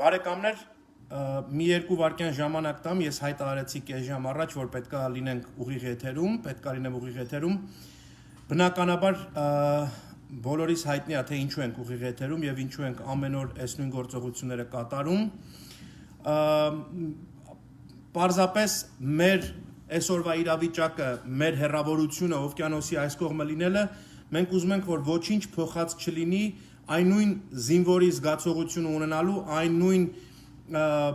Բարեկամներ, մի երկու վայրկյան ժամանակ տամ, ես հայտ արեցի կես ժամ առաջ, որ պետք է լինենք ուղիղ եթերում, պետք է լինեմ ուղիղ եթերում։ Բնականաբար բոլորիս հայտնի է, թե ինչու ենք ուղիղ եթերում եւ ինչու ենք ամեն օր այս նույն գործողությունները կատարում։ Պարզապես մեր այսօրվա իրավիճակը, մեր հեռավորությունը օվկիանոսի այս կողմը լինելը, մենք ուզում ենք, որ ոչինչ փոխած չլինի այն նույն զինվորի զգացողությունը ունենալու, այն նույն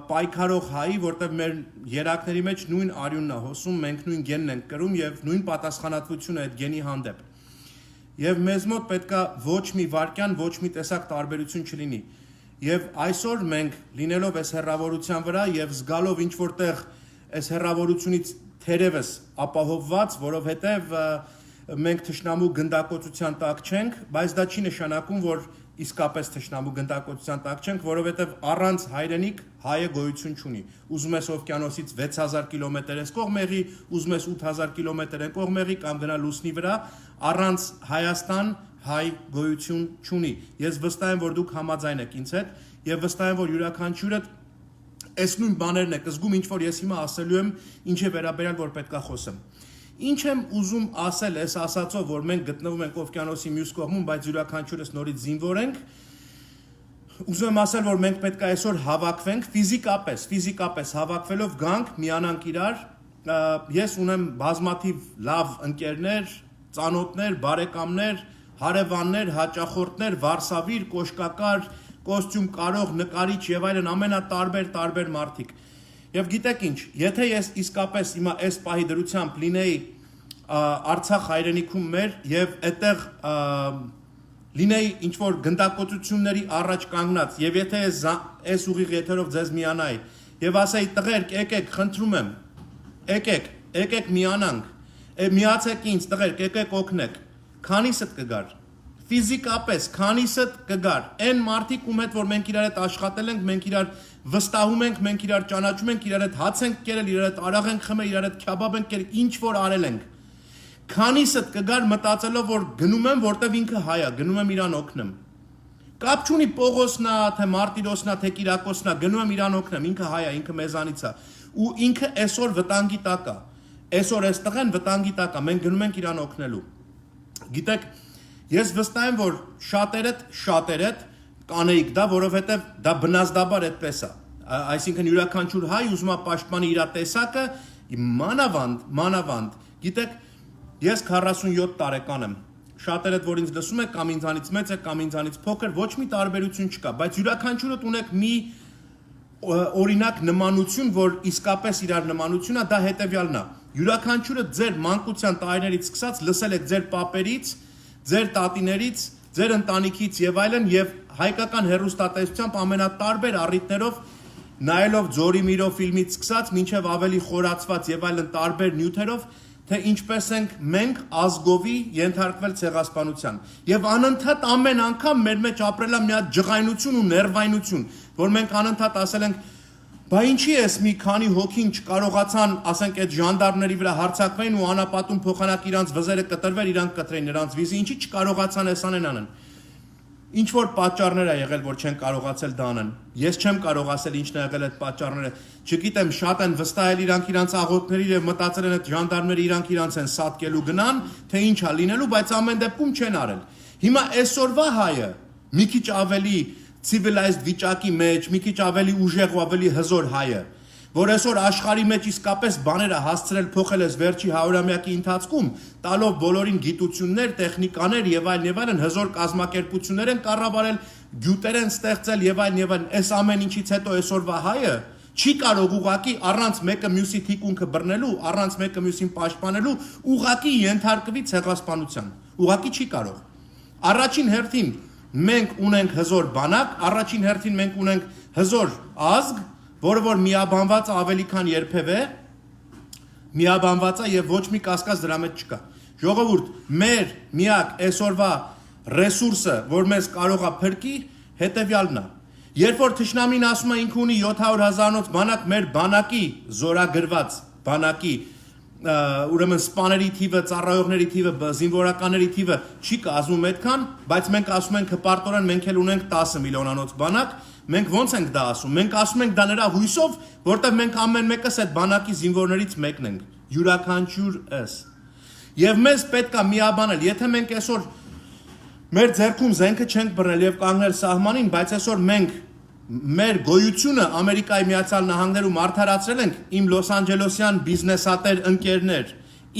պայքարող հայի, որտեղ մեր երակների մեջ նույն արյունն է հոսում, մենք նույն գենն ենք կրում եւ նույն պատասխանատվությունը այդ գենի հանդեպ։ Եվ մեզ մոտ պետքա ոչ մի վարքյան, ոչ մի տեսակ տարբերություն չլինի։ Եվ այսօր մենք լինելով այս հեռավորության վրա եւ զգալով ինչ որտեղ այս հեռավորությունից թերևս ապահովված, որովհետեւ մենք թշնամու գնդակոծության տակ չենք, բայց դա չի նշանակում, որ իսկապես թշնամու գնդակոծության տակ չենք, որովհետև առանց հայրենիք հայը գոյություն չունի։ Ուզում ես օվկիանոսից 6000 կիլոմետր ես կողմեղի, ուզում ես 8000 կիլոմետր են կողմեղի կամ գնա լուսնի վրա, առանց Հայաստան հայ գոյություն չունի։ Ես վստահ եմ, որ դուք համաձայն եք ինձ հետ եւ վստահ եմ, որ յուրաքանչյուրը այս նույն բաներն եք զգում, ինչ որ ես հիմա ասելու եմ, ինչի վերաբերյալ որ պետքա խոսեմ։ Ինչ եմ ուզում ասել այս ասածով, որ մենք գտնվում ենք օվկիանոսի մյուս կողմում, բայց յուրաքանչյուրս նորից զինվոր ենք, ուզում եմ ասել, որ մենք պետք է այսօր հավաքվենք, ֆիզիկապես հավաքվելով գանք, միանանք իրար, ես ունեմ բազմաթիվ լավ ընկերներ, ծանոթներ, բարեկամներ, հարևաններ, հաճախորդներ, վարսավիր, կոշկակար, կոստյում կարող, նկարիչ եւ այլն ամենատարբեր մարդիկ։ Եվ գիտեք ինչ, եթե ես իսկապես հիմա այս պահի դրությամբ լինեի Արցախ հայրենիքում մեր եւ այդտեղ լինեի ինչ որ գնդակոծությունների առաջ կանգնած եւ եթե այս ուղիղ եթերով ձեզ միանայի եւ ասեի տղերք, եկեք, խնդրում եմ, եկեք միանանք, միացեք ինձ, տղերք, եկեք օգնեք, քանիսդ կգար ֆիզիկապես քանիսդ կգար այն մարդիկ ում հետ որ մենք իրար հետ աշխատել ենք, մենք իրար վստահում ենք, մենք իրար ճանաչում ենք, իրար հետ հաց ենք կերել, իրար հետ արաղ ենք խմել, իրար հետ քյաբաբ ենք կերել, ինչ որ արել ենք։ Քանիսդ կգար մտածելով որ գնում եմ, որտեվ ինքը հայ է, գնում եմ իրան օգնեմ։ Կապ չունի Պողոսնա, թե Մարտիրոսնա, թե Կիրակոսնա, գնում եմ իրան օգնեմ, ինքը հայ է, ինքը մեզանից է։ Ու ինքը այսօր վտանգի տակ է։ Այսօր այս տղեն վտանգի տակ է, մենք գնում ենք իրան օգնելու։ Գիտեք, ես վստահ եմ, որ շատերդ կանեիք դա, որովհետև դա բնազդաբար այդպես է։ Այսինքն յուրաքանչյուր հայ ուզում է պաշտպանի իր տեսակը, մանավանդ։ Գիտեք, ես 47 տարեկան եմ։ Շատերդ, որ ինձ լսում եք, կամ ինձանից մեծ եք, կամ ինձանից փոքր, ոչ մի տարբերություն չկա, բայց յուրաքանչյուրդ ունեք մի օրինակ նմանություն, որ իսկապես իրար նմանությունն է, դա հետևյալն է։ Յուրաքանչյուրը ձեր մանկության տարիներից սկսած լսել եք ձեր պապերից, ձեր տատիներից, ձեր ընտանիքից եւ այլն եւ հայկական հեռուստատեսությամբ ամենատարբեր առիթներով նայելով Ձորիմիրո ֆիլմից սկսած մինչեւ ավելի խորացված եւ այլն տարբեր նյութերով թե ինչպես ենք մենք ազգովի ենթարկվել ցեղասպանության եւ անընդհատ ամեն անգամ մեր մեջ ապրել է մի հատ ջղայնություն ու ներվայնություն որ մենք անընդհատ ասել ենք բա ինչի էս մի քանի հոգին չկարողացան ասենք այդ ժանդարմների վրա հարձակվեն ու անապատում փոխանակ իրանց վզերը կտրվեր իրանք կտրեն նրանց վիզի ինչի չկարողացան էս անեն ինչ որ պատճառներ է եղել որ չեն կարողացել դա անեն ես չեմ կարող ասել ինչն է եղել այդ պատճառները չգիտեմ շատ են վստահել իրանք իրանց աղոթքների եւ մտածել են այդ ժանդարմները իրանք իրանց են սատկելու գնան թե ինչ է լինելու բայց ամեն դեպքում չեն արել հիմա այսօրվա հայը մի քիչ ավելի civilized վիճակի մեջ մի քիչ ավելի ուժեղ ու ավելի հզոր հայը որ այսօր աշխարհի մեջ իսկապես բաները հասցրել փոխել էս վերջի 100-ամյակի ընթացքում տալով բոլորին գիտություններ, տեխնիկաներ եւ այլն հզոր կազմակերպություններ են կառավարել, գյուտեր են ստեղծել եւ այլն այս ամեն ինչից հետո այսօրվա հայը չի կարող ուղակի առանց մեկը մյուսի թիկունքը բռնելու, առանց մեկը մյուսին պաշտպանելու ուղակի ենթարկվի ցեղասպանության։ Ուղակի չի կարող։ Առաջին հերթին մենք ունենք հզոր բանակ, առաջին հերթին մենք ունենք հզոր ազգ որը որ միաբանված ավելի քան երբևէ միաբանված է եւ ոչ մի կասկած դրա մեջ չկա ժողովուրդ մեր միակ այսօրվա ռեսուրսը որ մեզ կարող է փրկի հետեւյալն է երբ որ թշնամին ասում է ինքը ունի 700,000-անոց բանակ մեր բանակի զորագրված բանակի ուրեմն սպաների թիվը, ծառայողների թիվը, զինվորականների թիվը չի կազմում այդքան, բայց մենք ասում ենք հպարտորեն մենք էլ ունենք 10 միլիոնանոց բանակ, մենք ոնց ենք դա ասում։ Մենք ասում ենք դա նրա հույսով, որտեղ մենք ամեն մեկս այդ բանակի զինվորներից մեկն ենք, յուրաքանչյուրս։ Եվ մեզ պետք է միաբանել, եթե մենք այսօր մեր ձեռքում զենքը չենք բռնել եւ կանգնել սահմանին, բայց այսօր մենք մեր գոյությունը Ամերիկայի Միացյալ Նահանգներում արդարացրել ենք իմ Լոս Անջելեսյան բիզնեսատեր ընկերներ,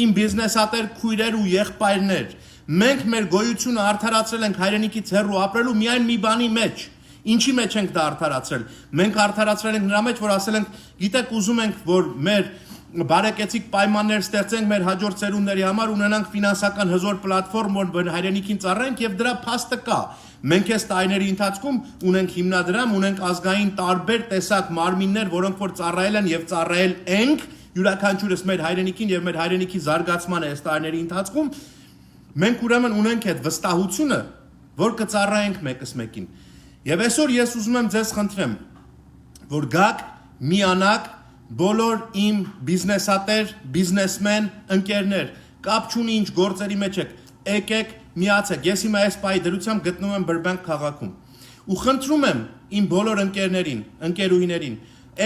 իմ բիզնեսատեր քույրեր ու եղբայրներ, մենք մեր գոյությունը արդարացրել ենք հայրենիքից հեռու ապրելու միայն մի բանի մեջ։ Ինչի մեջ ենք դա արդարացրել։ Մենք արդարացրել ենք նրա մեջ, որ ասել ենք, գիտեք, ուզում ենք, որ մեր բարեկեցիկ պայմաններ ստեղծենք մեր հաջորդ ծերունների համար, ունենանք ֆինանսական հզոր պլատֆորմ, որ հայրենիքին ծառայենք եւ դրա փաստը կա։ Մենք այս տարիների ընթացքում ունենք հիմնադրամ, ունենք ազգային տարբեր տեսակ մարմիններ, որոնք որ ծառայել են եւ ծառայել ենք յուրաքանչյուրս մեր հայրենիքին եւ մեր հայրենիքի զարգացմանը այս տարիների ընթացքում։ Մենք ուրեմն ունենք այդ վստահությունը, որ կծառայենք մեկս մեկին։ Եվ այսօր ես ուզում եմ ձեզ խնդրեմ, որ գաք միանաք բոլոր իմ բիզնեսատեր, բիզնեսմեն, ընկերներ, կապ չունի ինչ գործերի մեջ եկեք, միացեք։ Ես հիմա այս պահի դրությամբ գտնվում եմ Բրբանկ քաղաքում ու խնդրում եմ իմ բոլոր ընկերներին, ընկերուհիներին,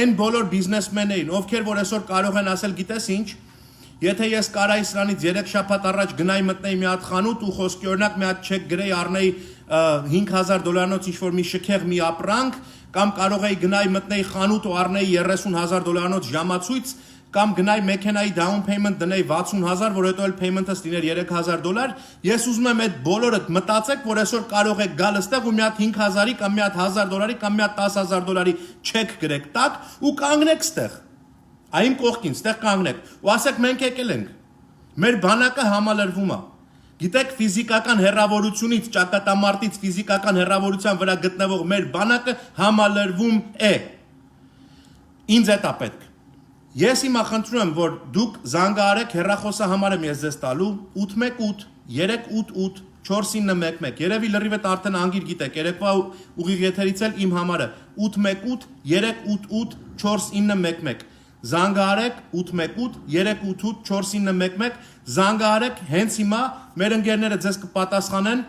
այն բոլոր բիզնեսմեններին, ովքեր որ այսօր կարող են ասել, գիտես ինչ, եթե ես կարայի սրանից 3 շաբաթ առաջ գնայի մտնեի մի հատ խանութ ու խոսքի օրինակ մի հատ չեք գրեի առնեի $5,000 ինչ-որ մի շքեղ մի ապրանք, կամ կարող էի գնայի մտնեի խանութ ու առնեի $30,000 ժամացույց, կամ գնայի մեքենայի down payment դնեի 60,000, որ հետո էլ payment-ըս լիներ $3,000, ես ուզում եմ այդ բոլորը մտածեք, որ այսօր կարող եք գալ այստեղ ու մի հատ 5,000-ի կամ մի հատ $1,000-ի կամ մի հատ $10,000 չեք գրեք տակ ու կանգնեք այստեղ։ Այն կողքին, այստեղ կանգնեք ու ասեք մենք եկել ենք։ Մեր բանակը համալրվում է։ Գիտեք, ֆիզիկական հեռավորությունից, ճակատամարտից ֆիզիկական հեռավորության վրա գտնվող մեր բանակը համալրվում է։ Ինձ է դա պետք։ Ես հիմա խնդրում եմ, որ դուք զանգահարեք հեռախոսահամարը ես ձեզ տալու 818 388 4911։ Երևի լրիվ արդեն անգիր գիտեք, երեկվա ուղիղ եթերից էլ իմ համարը 818 388 4911։ Զանգահարեք 818 388 4911, զանգահարեք հենց հիմա մեր ընկերները ձեզ կպատասխանեն,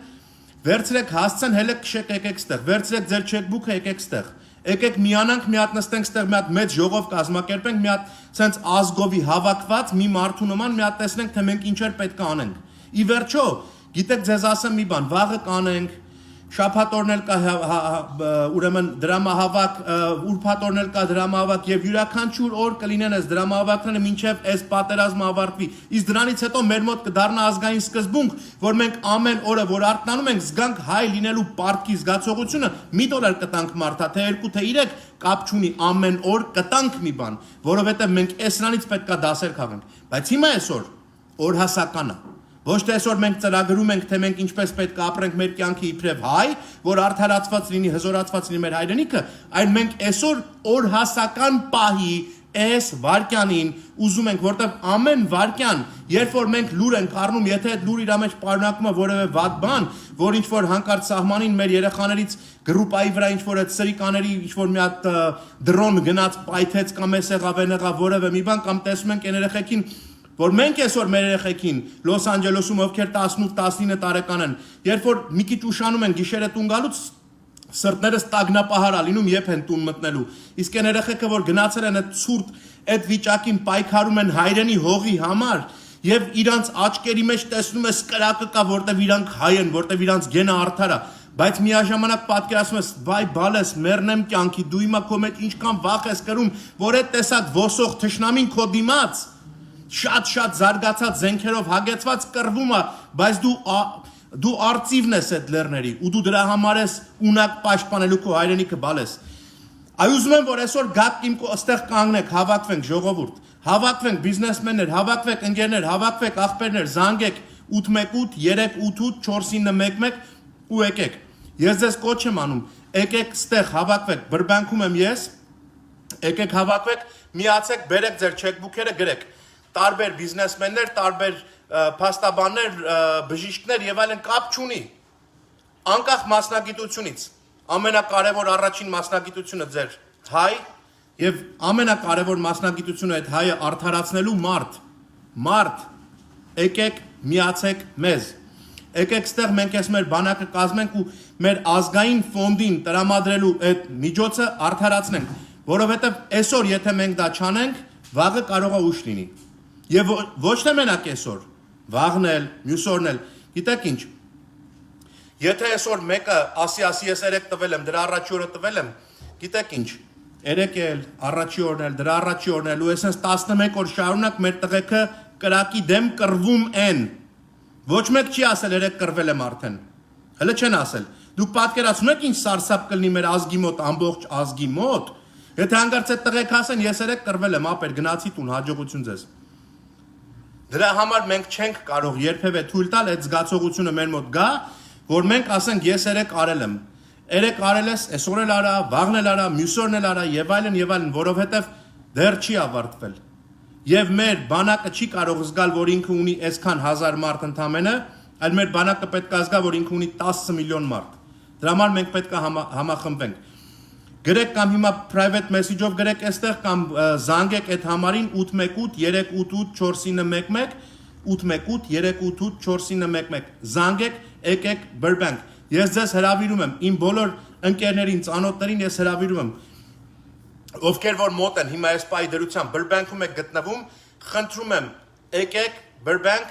վերցրեք հասցեն, հելը քշեք եկեք ստեղ, վերցրեք ձեր չեքբուքը եկեք ստեղ, եկեք միանանք, մի հատ նստենք ստեղ, մի հատ մեծ ժողով կազմակերպենք, մի հատ սենց ազգովի հավաքված մի մարդու նման մի հատ տեսնենք, թե մենք ինչեր պետք է անենք։ Ի վերջո, գիտեք ձեզ ասեմ մի բան, վաղը կանենք, շաբաթօրն էլ կա ուրեմն դրամահավաք, ուրբաթօրն էլ կա դրամահավաք եւ յուրաքանչյուր օր կլինեն այս դրամահավաքները մինչեւ այս պատերազմը ավարտվի։ Իսկ դրանից հետո մեր մոտ կդառնա ազգային սկզբունք, որ մենք ամեն օրը որ արթնանում ենք, զգանք հայ լինելու պարտքի զգացողությունը, $1 կտանք մարդա, թե 2 թե 3, կապ չունի, ամեն օր կտանք մի բան, որովհետեւ մենք այսրանից պետքա դասեր քաղենք։ Բայց հիմա այսօր օրհասական է։ Ոչ թե այսօր մենք ծրագրում ենք, թե մենք ինչպես պետք է ապրենք մեր կյանքի իբրև հայ, որ արդարացված լինի, հզորացված լինի մեր հայրենիքը, այլ մենք այսօր օրհասական պահի այս վարքյանին ուզում ենք, որտեղ ամեն վարքյան, երբ որ մենք լուր ենք առնում, եթե այդ լուր իր մեջ պարունակում է որևէ վատ բան, որ ինչ որ հանկարծ սահմանին մեր երեխաներից գրուպայի վրա ինչ որ այդ սրիկաների ինչ որ մի հատ դրոն գնաց պայթեց կամ էս եղավ, այն եղավ որևէ մի բան, կամ տեսնում ենք այն երեխեքին որ մենք այսօր մեր երեխեքին Լոս Անջելեսում ովքեր 18-19 տարեկան են, երբ որ մի քիչ ուշանում են գիշերը տուն գալուց, սրտներս տագնապահար է լինում, երբ են տուն մտնելու։ Իսկ այն երեխեքը, որ գնացել են այդ ցուրտ այդ վիճակին պայքարում են հայրենի հողի համար, եւ իրանց աչքերի մեջ տեսնում ես կրակը կա, որտեվ իրանք հայ են, որտեվ իրանց գենը արդար է, բայց միաժամանակ պատկերացնում ես, վայ բալես, մեռնեմ կյանքի, դու հիմա քո մեջ ինչքան վախ ես կրում, որ այդ տեսակ ոսող թշնամին քո դիմաց շատ զարգացած զենքերով հագեցված կռվում է, բայց դու արծիվն ես այդ լեռների ու դու դրա համար ես ունակ պաշտպանելու քո հայրենիքը բալես։ Այ ուզում եմ, որ այսօր գաք իմ այստեղ կանգնեք, հավաքվենք ժողովուրդ, հավաքվենք բիզնեսմեններ, հավաքվեք ընկերներ, հավաքվեք աղբերներ, զանգեք 818 388 4911 ու եկեք։ Ես ձեզ կոչ եմ անում, եկեք ստեղ հավաքվեք, Բրբանքում եմ ես, եկեք հավաքվեք, միացեք, բերեք ձեր չեքբուքերը, գրեք։ Տարբեր բիզնեսմեններ, տարբեր փաստաբաններ, բժիշկներ եւ այլն կապ չունի։ Անկախ մասնագիտությունից, ամենակարևոր առաջին մասնագիտությունը ձեր հայ եւ ամենակարևոր մասնագիտությունը այդ հայը արդարացնելու մարդ, մարդ, եկեք միացեք մեզ։ Եկեք ստեղ մենք ես մեր բանակը կազմենք ու մեր ազգային ֆոնդին տրամադրելու այդ միջոցը արդարացնենք, որովհետև այսօր եթե մենք դա չանենք, վաղը կարող է ուշ լինի։ Եվ ոչ թե մենակ այսօր, վաղն էլ, մյուս օրն էլ, գիտեք ինչ, եթե այսօր մեկը ասի ես 3 տվել եմ, դրա առաջի օրը տվել եմ, գիտեք ինչ, 3 էլ, առաջի օրն էլ, դրա առաջի օրն էլ, ու այսպես 11 օր շարունակ մեր տղեկը կրակի դեմ կռվում են։ Ոչ մեկ չի ասել 3 կռվել եմ արդեն։ Հələ չեն ասել։ Դուք պատկերացնում եք ինչ սարսափ կլինի մեր ազգի մոտ, ամբողջ ազգի մոտ։ Եթե հանգարց այդ տղեկ ասեն ես 3 կռվել եմ, ապեր գնացի տուն, հաջողություն ձեզ։ Դրա համար մենք չենք կարող երբևէ թույլ տալ այդ զգացողությունը մեր մոտ գա, որ մենք ասենք ես 3 արել եմ։ 3 արել ես, այսօր էլ արա, վաղն էլ արա, մյուս օրն էլ արա եւ այլն, որովհետեւ դեռ չի ավարտվել։ Եվ մեր բանակը չի կարող զգալ, որ ինքը ունի այսքան 1000 մարդ ընդամենը, այլ մեր բանակը պետք է զգա, որ ինքը ունի 10 միլիոն մարդ։ Դրա համար մենք պետք է համախմբենք։ Գրեք կամ հիմա private message-ով գրեք այստեղ կամ զանգեք այդ համարին 818-388-4911 818-388-4911 զանգեք, եկեք Burbank։ Ես ձեզ հրավիրում եմ, իմ բոլոր ընկերներին, ծանոթներին ես հրավիրում եմ, ովքեր որ մոտ են հիմա այս պահի դրությամբ Burbank-ում եք գտնվում, խնդրում եմ, եկեք Burbank,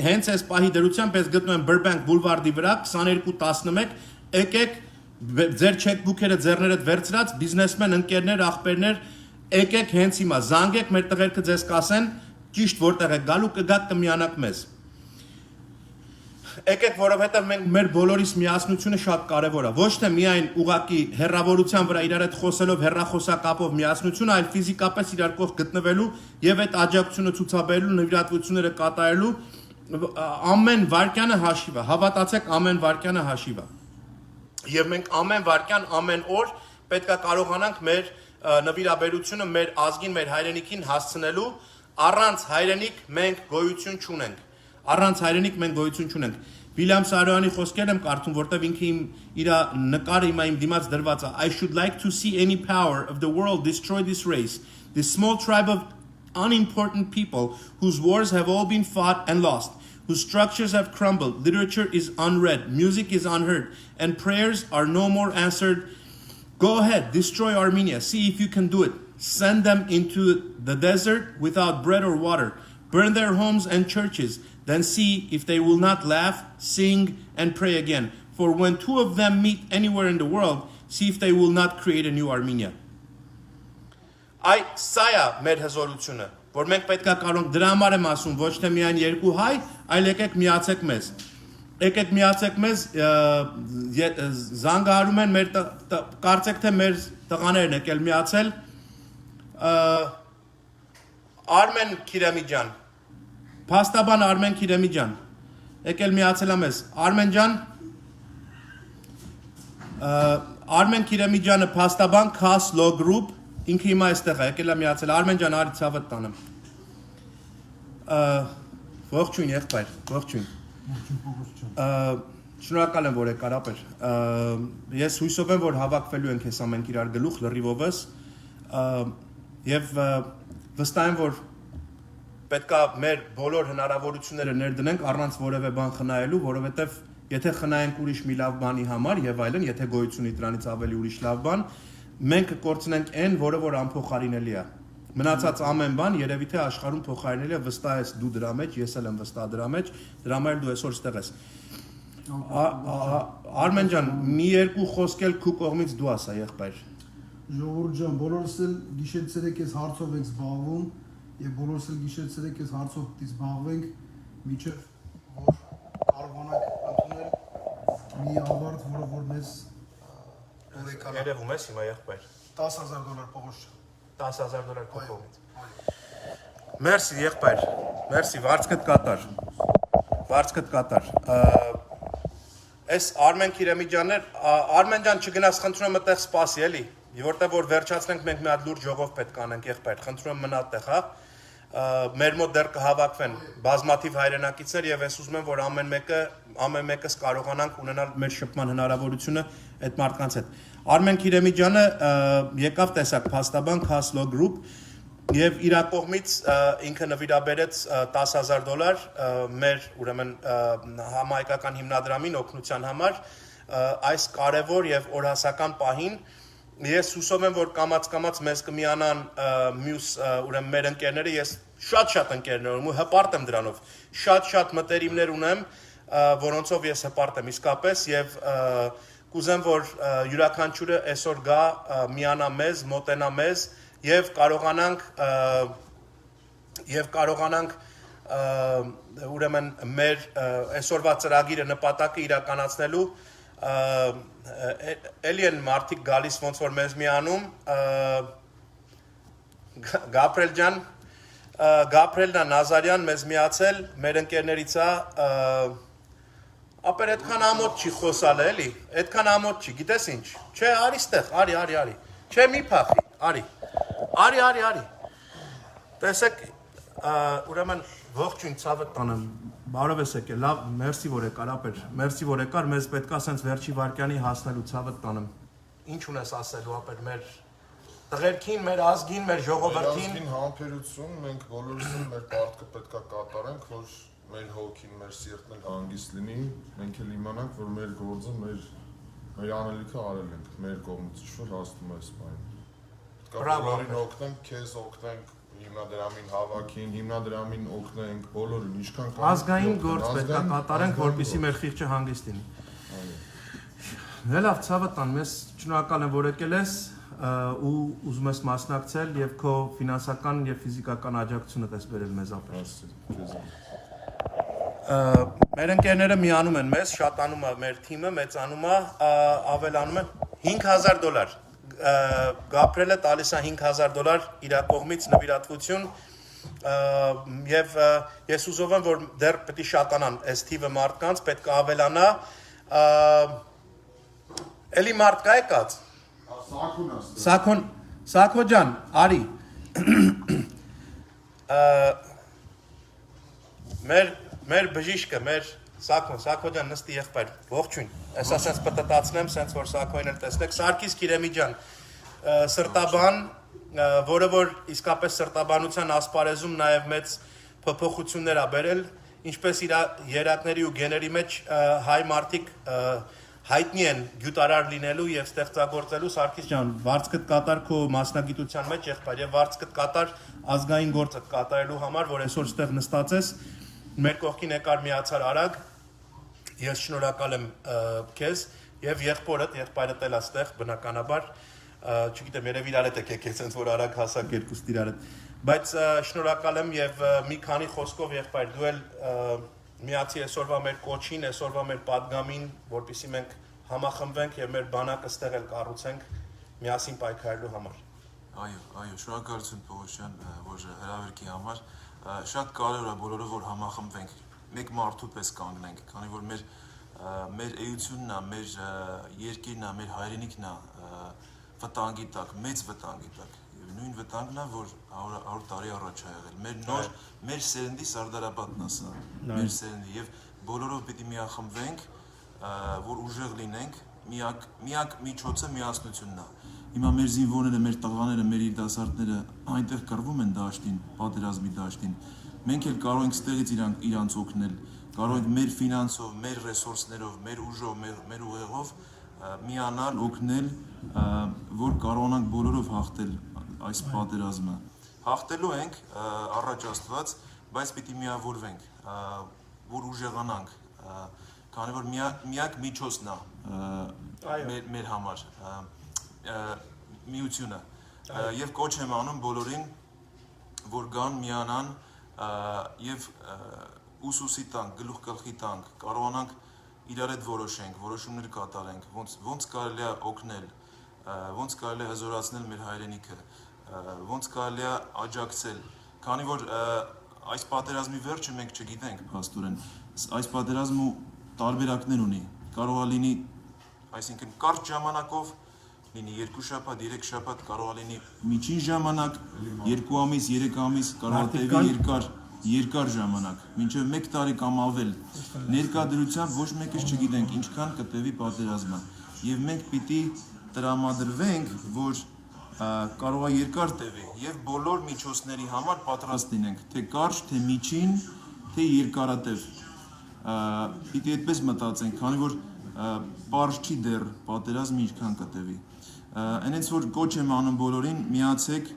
հենց այս պահի դրությամբ ես գտնում եմ Burbank Boulevard-ի վրա 2211, եկեք ձեր չեքբուքերը ձեռներդ վերցրած, բիզնեսմեն, ընկերներ, աղբերներ, եկեք հենց հիմա, զանգեք, մեր տղերքը ձեզ կասեն, ճիշտ որտեղ եք գալու, կգաք կմիանաք մեզ։ Եկեք, որովհետև մենք մեր բոլորիս միասնությունը շատ կարևոր է, ոչ թե միայն ուղղակի հեռավորության վրա իրար հետ խոսելով հեռախոսակապով միասնություն, այլ ֆիզիկապես իրար կողք գտնվելու եւ այդ աջակցությունը ցուցաբերելու, նվիրատվությունները կատարելու ամեն վարքյանը հաշիվ է, հավատացեք ամեն վարքյանը հաշիվ է։ Եվ մենք ամեն վարքյան, ամեն օր պետք է կարողանանք մեր նվիրաբերությունը մեր ազգին, մեր հայրենիքին հասցնելու, առանց հայրենիք մենք գոյություն չունենք։ Առանց հայրենիք մենք գոյություն չունենք։ Վիլյամ Սարոյանի խոսքեր եմ կարդում, որտեղ ինքը իր նկարը իմ դիմաց դրված է. I should like to see any power of the world destroy this race, this small tribe of unimportant people whose wars have all been fought and lost, whose structures have crumbled, literature is unread, music is unheard, and prayers are no more answered. Go ahead, destroy Armenia, see if you can do it. Send them into the desert without bread or water. Burn their homes and churches. Then see if they will not laugh, sing, and pray again. For when two of them meet anywhere in the world, see if they will not create a new Armenia. Ay saya մեր հզորությունը, որ մենք պետք է կարող դրա համար եմ ասում, ոչ թե միայն երկու հայ, այլ եկեք միացեք մեզ։ Եկեք միացեք մեզ, զանգահարում են մեր կարծեք թե մեր տղաներն եկել միացել։ Արմեն Քիրեմիջան, Փաստաբան Արմեն Քիրեմիջան, եկել միացել է մեզ։ Արմեն ջան, Արմեն Քիրեմիջանը փաստաբան Khas Law Group, ինքը հիմա այստեղ է, եկել է միացել։ Արմեն ջան, արի ցավդ տանեմ։ Ողջույն եղբայր, ողջույն։ Շնորհակալ եմ, որ եկար ապեր։ Ես հույսով եմ, որ հավաքվելու ենք հեսա մենք իրար գլուխ լրիվովս եւ վստահ եմ, որ պետքա մեր բոլոր հնարավորությունները ներդնենք առանց որևէ բան խնայելու, որովհետեւ եթե խնայենք ուրիշ մի լավ բանի համար եւ այլն, եթե գոյությունի դրանից ավելի ուրիշ լավ բան, մենք կկորցնենք այն, որը որ անփոխարինելի է։ Մնացած ամեն բան երևի թե աշխարհում փոխարինելի է, վստահ ես դու դրա մեջ, ես էլ եմ վստահ դրա մեջ, դրա համար դու այսօր ստեղ ես։ Արմեն ջան, մի երկու խոսք էլ քու կողմից դու ասա, եղբայր։ Ժողովուրդ ջան, բոլորս էլ գիշեր-ցերեկ այս հարցով ենք զբաղվում եւ բոլորս էլ գիշեր-ցերեկ այս հարցով կզբաղվենք, միջև որ կարողանանք ընդունել մի ավարտ, որը որ մեզ օրեկան երևում ես հիմա եղբայր։ $10,000 Պողոս ջան։ $10,000 քո կողմից։ Մերսի եղբայր։ Մերսի, վարձքդ կատար։ Վարձքդ կատար։ Այս Արմեն Քիրեմիջաններ, Արմեն ջան չգնաս, խնդրում եմ այդտեղ սպասի, էլի։ Որտեղ որ վերջացնենք մենք մի հատ լուրջ ժողով պետք անենք եղբայր, խնդրում եմ մնա այդտեղ, հա։ Մեր մոտ դեռ կհավաքվեն բազմաթիվ հայրենակիցներ եւ ես ուզում եմ որ ամեն մեկս կարողանանք ունենալ մեր շփման հնարավորությունը այդ մարդկանց հետ։ Արմեն Քիրեմիջանը եկավ տեսակ փաստաբան Khas Law Group, Եվ իր կողմից ինքը նվիրաբերեց $10,000 մեր ուրեմն համահայկական հիմնադրամին օգնության համար այս կարևոր եւ օրհասական պահին ես հուսով եմ որ կամաց մեզ կմիանան մյուս ուրեմն մեր ընկերները ես շատ ընկերներ ունեմ ու հպարտ եմ դրանով շատ մտերիմներ ունեմ որոնցով ես հպարտ եմ իսկապես եւ կուզեմ որ յուրաքանչյուրը այսօր գա միանա մեզ մոտենա մեզ եւ կարողանանք ուրեմն մեր այսօրվա ծրագիրը նպատակը իրականացնելու էլի են մարդիկ գալիս ոնց որ մեզ միանում Գաբրել ջան Գաբրելնա Նազարյան մեզ միացել մեր ընկերներից է ապեր այդքան ամոթ չի խոսալ էլի այդքան ամոթ չի գիտես ինչ չէ արի ստեղ արի չէ մի փախի արի տեսեք ուրեմն ողջույն ցավը տանեմ բարով ես եկել լավ մերսի որ եկար ապեր մերսի որ եկար մեզ պետքա սենց վերջի վարկյանի հասնելու ցավը տանեմ ինչ ունես ասելու ապեր մեր տղերքին մեր ազգին մեր ժողովրդին ազգին համբերություն մենք բոլորս մեր պարտքը պետքա կատարենք որ մեր հոգին մեր սիրտն էլ հանգիստ լինի մենք էլ իմանանք որ մեր գործը մեր անելիքը արել ենք մեր կողմից ինչ-որ հասնում է այս բանը բոլորին օգնենք քեզ օգնենք հիմնադրամին հավաքին հիմնադրամին օգնենք բոլորին ինչքան կարող ազգային գործ պետքա կատարենք որպեսզի մեր խիղճը հանգիստ լինի լավ ցավը տան մեզ շնորհակալ եմ որ եկել ես ու ուզում ես մասնակցել եւ քո ֆինանսական եւ ֆիզիկական աջակցությունը դες բերել մեզ ապեր մեր ընկերները միանում են մեզ շատանում է մեր թիմը մեծանում է ավելանում են $5,000 Գաբրելը տալիս է $5,000 իր կողմից նվիրատվություն եւ ես ուզում եմ որ դեռ պետք է շատանան այս թիվը մարդկանց պետք է ավելանա էլի մարդ կա եկած Սաքո ջան արի մեր բժիշկը մեր Սաքո ջան նստի եղբայր ողջույն ես ասենց պտտացնեմ սենց որ Սաքոին էլ տեսնեք Սարգիս Կիրեմիջան սրտաբան որը որ իսկապես սրտաբանության ասպարեզում նաև մեծ փոփոխություններ ա բերել ինչպես իր երակների ու գեների մեջ հայ մարդիկ հայտնի են գյուտարար լինելու եւ ստեղծագործելու Սարգիս ջան վարձկդ կատար քո մասնագիտության մեջ եղբայր եւ վարձկդ կատար ազգային գործը կատարելու համար որ այսօր ստեղ նստած ես մեր կողքին եկար միացար արագ ես շնորհակալ եմ քեզ եւ եղբայրդ էլ աստեղ բնականաբար չգիտեմ երևի իրար հետ եկեք sense որ արագ հասակ երկուստ իրար հետ բայց շնորհակալ եմ եւ մի քանի խոսքով եղբայր դու էլ միացի այսօրվա մեր կոչին այսօրվա մեր падգամին որպեսզի մենք համախմբվենք եւ մեր բանակը ստեղ էլ կառուցենք միասին պայքարելու համար այո շնորհակալություն Պողոսյան որ հրավերքի համար շատ կարևոր է բոլորը որ համախմբվենք մեկ մարդու պես կանգնենք քանի որ մեր էությունն է մեր երկիրն է մեր հայրենիքն է վտանգի տակ մեծ վտանգի տակ եւ նույն վտանգն է որ 100 տարի առաջ ա եղել մեր սերնդի Սարդարապետն է սա մեր սերնդի եւ բոլորով պիտի միախմբվենք որ ուժեղ լինենք միակ միջոցը միասնությունն է հիմա մեր զինվորները մեր տղաները մեր երիտասարդները այնտեղ կռվում են դաշտին պատերազմի դաշտին մենք էլ կարող ենք ստեղից իրանց օգնել կարող ենք մեր ֆինանսով մեր ռեսուրսներով մեր ուժով մեր ուղեղով միանալ օգնել որ կարողանանք բոլորով հաղթել այս պատերազմը հաղթելու ենք առաջ Աստված բայց պիտի միավորվենք որ ուժեղանանք քանի որ միակ միջոցն է մեր համար միությունը եւ կոչ եմ անում բոլորին որ գան միանան եւ ուսուսի տանք գլուխ գլխի տանք կարողանանք իրար հետ որոշենք որոշումներ կատարենք ոնց կարելի է օգնել ոնց կարելի է հզորացնել մեր հայրենիքը ոնց կարելի է աջակցել քանի որ այս պատերազմի վերջը մենք չգիտենք փաստորեն այս պատերազմը տարբերակներ ունի կարող է լինի այսինքն կարճ ժամանակով լինի 2 շաբաթ 3 շաբաթ կարող է լինի միջին ժամանակ 2 ամիս 3 ամիս կարող է տևի երկար ժամանակ մինչև 1 տարի կամ ավել ներկայդրությամբ ոչ մեկս չգիտենք ինչքան կտևի պատերազմը եւ մենք պիտի տրամադրվենք որ կարող է երկար տևի եւ բոլոր միջոցների համար պատրաստ լինենք, թե կարճ, թե միջին, թե երկարատև։ Պիտի այդպես մտածենք, քանի որ պարզ չի դեռ պատերազմը ինչքան կտևի։ Այնց որ կոչ եմ անում բոլորին, միացեք,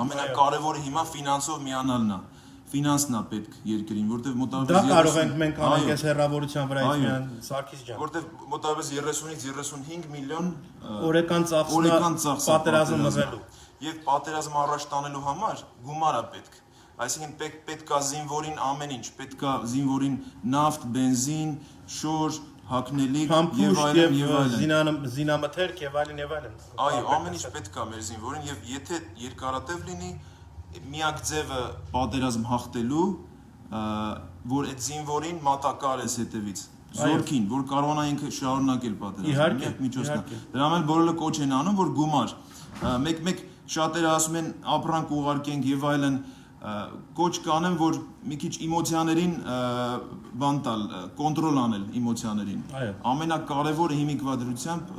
ամենակարևորը հիմա ֆինանսով միանալն է։ Ֆինանսն է պետք երկրին, որտեղ մոտավորապես դա կարող ենք մենք անենք այս հեռավորության վրա Սարգիս ջան, որտեղ մոտավորապես 30-ից 35 միլիոն օրական ծախսը պատերազմը մղելու եւ պատերազմ առաջ տանելու համար գումար է պետք։ Այսինքն պետք է զինվորին ամեն ինչ, պետք է զինվորին նավթ, բենզին, շոր, հագնելիք եւ այլն եւ այլն։ Զինամթերք եւ այլն եւ այլն։ Այո, ամեն ինչ պետք է մեր զինվորին եւ եթե երկարատև լինի, միակ ձևը պատերազմ հաղթելու, որ այդ զինվորին մատակար ես հետևից, զորքին, որ կարողանա ինքը շարունակել պատերազմը, միակ միջոցն է։ Դրա համար բոլորը կոչ են անում, որ գումար, մեկ շատերը ասում են ապրանք ուղարկենք եւ այլն, կոչ կանեմ, որ մի քիչ էմոցիաներին բան տալ, կոնտրոլ անել էմոցիաներին։ Ամենակարևորը հիմիկվադրությամբ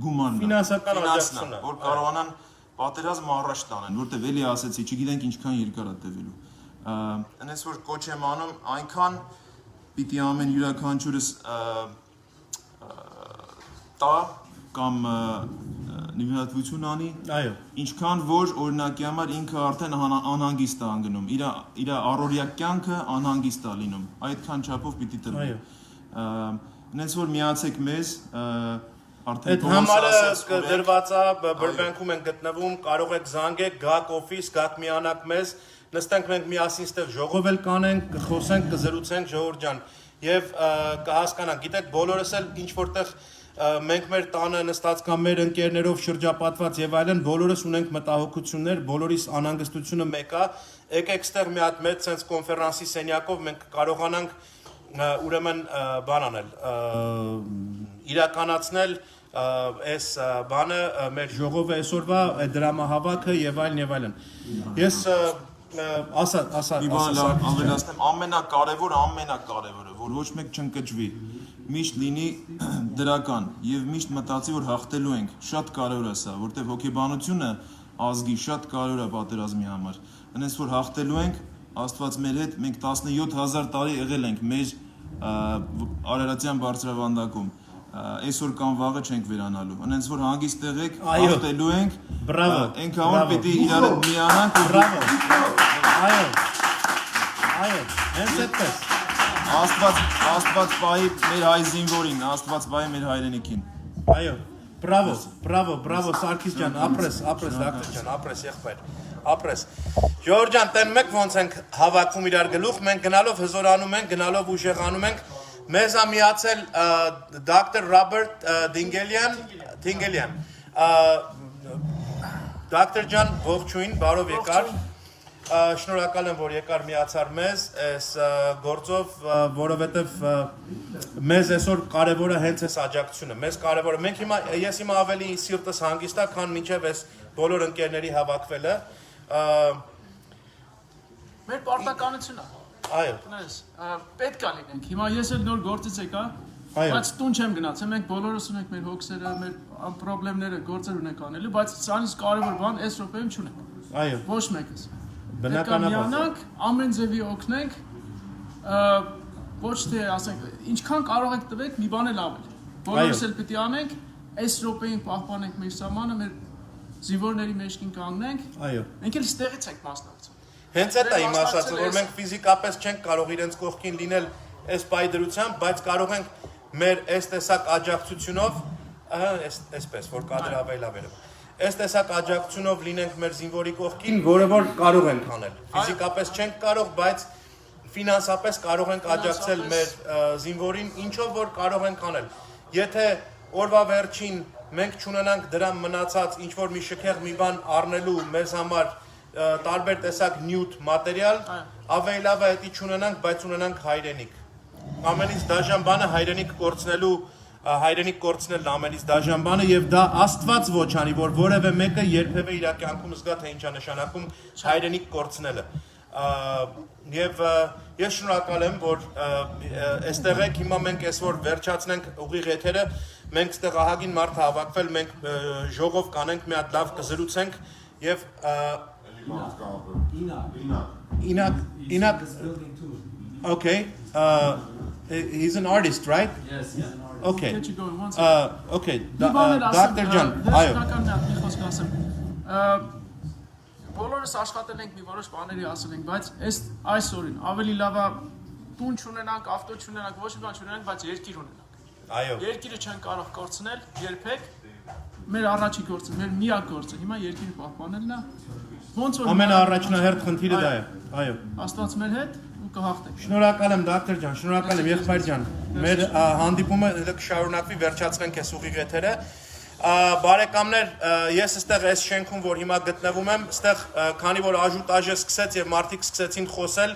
գումարն է, ֆինանսական աջակցությունն է, որ կարողանան պատերազմը առաջ տանեն, որտեղ էլի ասեցի, չգիտենք ինչքան երկար է տևելու։ Այնպես որ կոչ եմ անում, այնքան պիտի ամեն յուրաքանչյուրս տա կամ նվիրատվություն անի, ինչքան որ օրինակի համար ինքը արդեն անհանգիստ է անգնում, իր առօրյա կյանքը անհանգիստ է լինում, այդքան չափով պիտի տրվի։ Այնպես որ միացեք մեզ, այդ համարը դրված է, Բրբենքում են գտնվում, կարող եք զանգեք, գաք օֆիս, գաք միանաք մեզ, նստենք մենք միասին ստեղ ժողով էլ կանենք, կխոսենք, կզրուցենք Ժողովուրդ ջան եւ կհասկանանք, գիտեք, բոլորս էլ ինչ որտեղ մենք մեր տանը նստած կամ մեր ընկերներով շրջապատված եւ այլն, բոլորս ունենք մտահոգություններ, բոլորիս անհանգստությունը մեկ է, եկեք ստեղ մի հատ մեծ sense կոնֆերանսի սենյակով մենք կարողանանք ուրեմն բան անել, իրականացնել այս բանը, մեր ժողովը այսօրվա դրամահավաքը եւ այլն։ Ես ասա ավելացնեմ, ամենակարևորը, որ ոչ մեկ չընկճվի, միշտ լինի դրական եւ միշտ մտածի, որ հաղթելու ենք, շատ կարևոր է սա, որտեղ հոգեբանությունը ազգի շատ կարևոր է պատերազմի համար։ Այնպես որ հաղթելու ենք, Աստված մեր հետ, մենք 17000 տարի եղել ենք մեր Արարատյան բարձրավանդակում, այսօր կամ վաղը չենք վերանալու, այնպես որ հանգիստ եղեք, հաղթելու ենք, ենք համար պիտի իրար հետ միանանք, հենց այդպես, Աստված պահի մեր հայ զինվորին, Աստված պահի մեր հայրենիքին։ Բրավո, Սարգիս ջան, ապրես, դոկտոր ջան, ապրես, եղբայր, ապրես։ Ժողովուրդ ջան, տեն մեկ ոնց ենք հավաքում իրար գլուխ, մենք գնալով հզորանում ենք, գնալով ուժեղանում ենք, մեզ է միացել դոկտոր Ռոբերտ Դինգելյան, դոկտոր ջան, ողջույն, բարով եկար, շնորհակալ եմ, որ եկար միացար մեզ այս գործով, որովհետև մեզ այսօր կարևորը հենց այս աջակցությունը, մեզ կարևորը, ես հիմա ավելի սիրտս հանգիստ է, քան մինչև այս բոլոր ընկերների հավաքվելը, մեր պարտականությունն է, պետք է լինենք, հիմա ես էլ նոր գործից եկա, բայց տուն չեմ գնացել, մենք բոլորս ունենք մեր հոգսերը, մեր պրոբլեմները, գործեր ունենք անելու, բայց սրանից կարևոր բան այս րոպեում չունենք, ոչ մեկս։ Պետք է միանանք, ամեն ձևի օգնենք, ոչ թե ասենք, ինչքան կարող եք տվեք, մի բան էլ ավել, բոլորս էլ պիտի անենք, այս րոպեին պահպանենք մեր սահմանը, մեր զինվորների մեջքին կանգնենք, մենք էլ ստեղից ենք մասնակցում։ Հենց այդ է իմ ասածը, որ մենք ֆիզիկապես չենք կարող իրենց կողքին լինել այս պայդրությամբ, բայց կարող ենք մեր այս տեսակ աջակցությունով, այսպես, որ կադրը ավելի ավելը, այս տեսակ աջակցությունով լինենք մեր զինվորի կողքին, որը որ կարող ենք անել։ Ֆիզիկապես չենք կարող, բայց ֆինանսապես կարող ենք աջակցել մեր զինվորին, ինչով որ կարող ենք անել։ Եթե օրվա վերջին մենք չունենանք դրան մնացած ինչ-որ մի շքեղ մի բան առնելու մեզ համար տարբեր տեսակ նյութ մատերիալ, ավելի լավ է դա չունենանք, բայց ունենանք հայրենիք։ Ամենից դաժան բանը հայրենիք կորցնելն ամենից դաժան բանը եւ դա Աստված ոչ անի, որ որևէ մեկը երբևէ իր կյանքում զգա թե ինչա նշանակում հայրենիք կորցնելը։ Եվ ես շնորհակալ եմ, որ այստեղ եք, հիմա մենք այսօր վերջացնենք ուղիղ եթերը, մենք ստեղ ահագին մարդ հավաքվել, մենք ժողով կանենք, մի հատ լավ կզրուցենք եւ Ինակ Okay, he's an artist, right? Yes, he's an artist. Okay. Get you going, one second. Okay, Dr. John, այո։ մի խոսք ասեմ։ Բոլորս աշխատել ենք մի որոշ բաների ասել ենք, բայց այսօրին ավելի լավ է տուն չունենանք, ավտո չունենանք, ոչ մի բան չունենանք, բայց երկիր ունենանք։ Այո։ Երկիրը չեն կարող կորցնել երբեք։ Մեր առաջի գործը, մեր միակ գործը հիմա երկիրը պահպանելն է։ Ոնց որ Ամենաառաջնահերթ խնդիրը դա է։ Այո։ Աստված մեր հետ ու կհաղթենք։ Շնորհակալ եմ Դոկտոր ջան, շնորհակալ եմ եղբայր ջան։ Մեր հանդիպումը կշարունակվի, վերջացնենք այս ուղիղ եթերը։ Բարեկամներ, ես այստեղ այս շենքում, որ հիմա գտնվում եմ, այստեղ քանի որ աժուտաժը սկսեց եւ մարդիկ սկսեցին խոսել,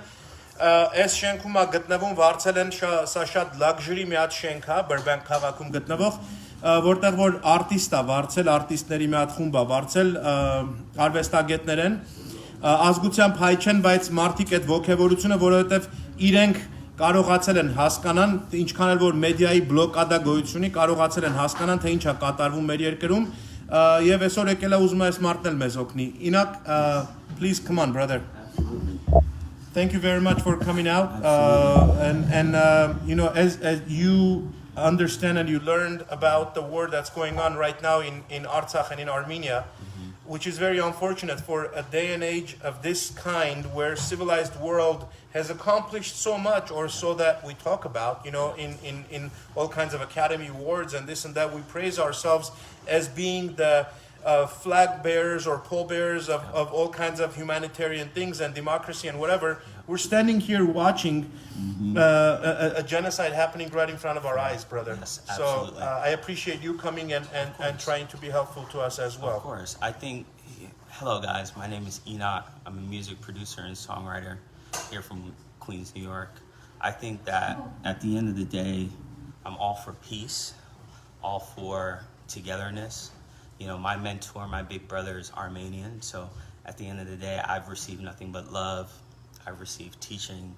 այս շենքում գտնվում վարձել են սա շատ լաքժուրի մի հատ շենք է, Բրբանկ քաղաքում գտնվող, որտեղ որ արտիստ է վարձել, արտիստների մի հատ խումբ է վարձել, արվեստագետներ են, ազգությամբ հայ չեն, բայց մարդիկ այդ ոգևորությունը, որովհետև իրենք կարողացել են հասկանան, ինչքան էլ որ մեդիայի բլոկադա գոյությունի, կարողացել են հասկանան, թե ինչ է կատարվում մեր երկրում, եւ այսօր եկել է ուզում է այս մարդն էլ մեզ օգնի։ Ինակ, please come on, brother. Thank you very much for coming out. And you know, as you understand and you learned about the war that's going on right now in Artsakh and in Armenia, which is very unfortunate for a day and age of this kind where civilized world has accomplished so much, or so that we talk about, you know, in all kinds of academy awards and this and that. We praise ourselves as being the flag bearers or pallbearers of all kinds of humanitarian things and democracy and whatever. We're standing here watching a genocide happening right in front of our eyes, brother. Yes, absolutely. So I appreciate you coming and trying to be helpful to us as well. Of course. I think, hello guys, my name is Enoch. I'm a music producer and songwriter here from Queens, New York. I think that at the end of the day, I'm all for peace, all for togetherness. You know, my mentor, my big brother is Armenian, so at the end of the day, I've received nothing but love. I've received teaching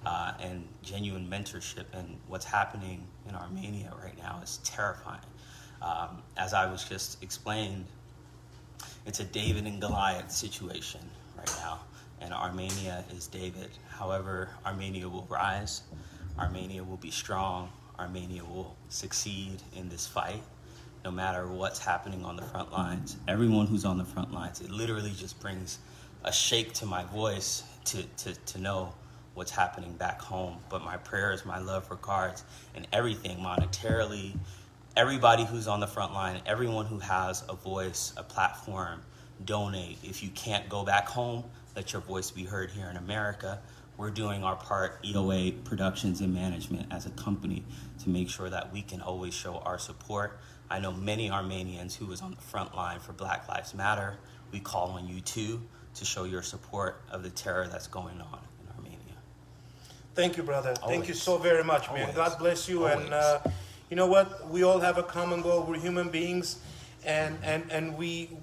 and genuine mentorship, and what's happening in Armenia right now is terrifying. As I was just explained, it's a David and Goliath situation right now, and Armenia is David. However, Armenia will rise, Armenia will be strong, Armenia will succeed in this fight. No matter what's happening on the front lines, everyone who's on the front lines, it literally just brings a shake to my voice to know what's happening back home. But my prayers, my love, regards, and everything monetarily, everybody who's on the front line, everyone who has a voice, a platform, donate. If you can't go back home, let your voice be heard here in America. We're doing our part, EOA Productions and Management, as a company to make sure that we can always show our support. I know many Armenians who is on the front line for Black Lives Matter. We call on you too to show your support of the terror that's going on in Armenia. Thank you, brother. Always. Thank you so very much, man. Always. God bless you. Always. And you know what? We all have a common goal. We're human beings. And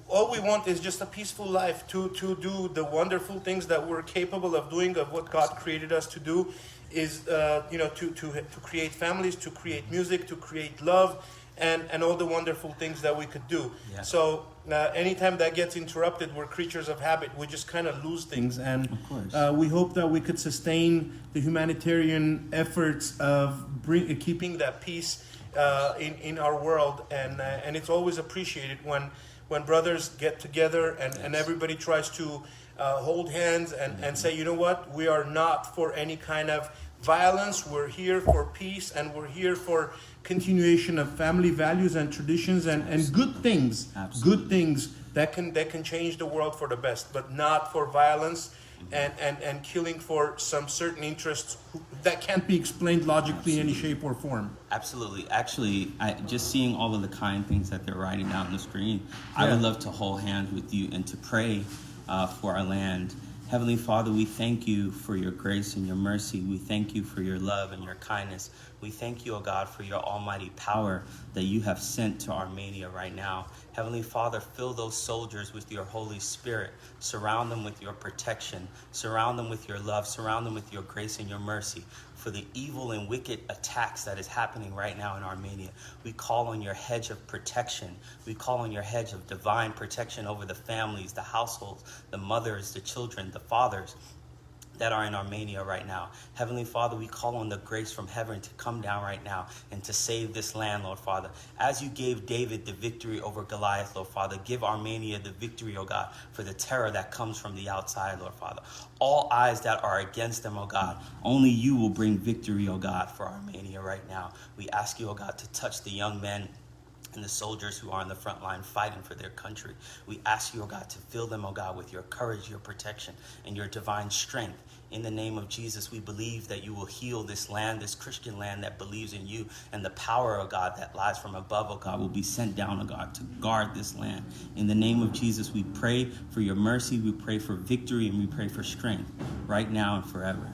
all we want is just a peaceful life to do the wonderful things that we're capable of doing, of what God created us to do, is you know, to create families, to create music, to create love, and all the wonderful things that we could do. Yeah. So anytime that gets interrupted, we're creatures of habit. We just kind of lose things, and Of course. we hope that we could sustain the humanitarian efforts of keeping that peace in our world, and it's always appreciated when brothers get together and everybody tries to hold hands and say, you know what, we are not for any kind of violence. We're here for peace, and we're here for continuation of family values and traditions and good things. Absolutely. Good things that can change the world for the best, but not for violence and killing for some certain interests that can't be explained logically in any shape or form. Absolutely. Actually, just seeing all of the kind things that they're writing down on the screen, I would love to hold hands with you and to pray for our land. Heavenly Father, we thank you for your grace and your mercy. We thank you for your love and your kindness. We thank you, O God, for your almighty power that you have sent to Armenia right now. Heavenly Father, fill those soldiers with your Holy Spirit. Surround them with your protection. Surround them with your love. Surround them with your grace and your mercy. for the evil and wicked attacks that is happening right now in Armenia. We call on your hedge of protection. We call on your hedge of divine protection over the families, the households, the mothers, the children, the fathers that are in Armenia right now. Heavenly Father, we call on the grace from heaven to come down right now and to save this land, Lord Father. As you gave David the victory over Goliath, Lord Father, give Armenia the victory, oh God, for the terror that comes from the outside, Lord Father. All eyes that are against them, oh God, only you will bring victory, oh God, for Armenia right now. We ask you, oh God, to touch the young men and the soldiers who are on the front line fighting for their country. We ask you, oh God, to fill them, oh God, with your courage, your protection, and your divine strength. In the name of Jesus, we believe that you will heal this land, this Christian land that believes in you, and the power, oh God, that lies from above, oh God, will be sent down, oh God, to guard this land. In the name of Jesus, we pray for your mercy, we pray for victory, and we pray for strength right now and forever.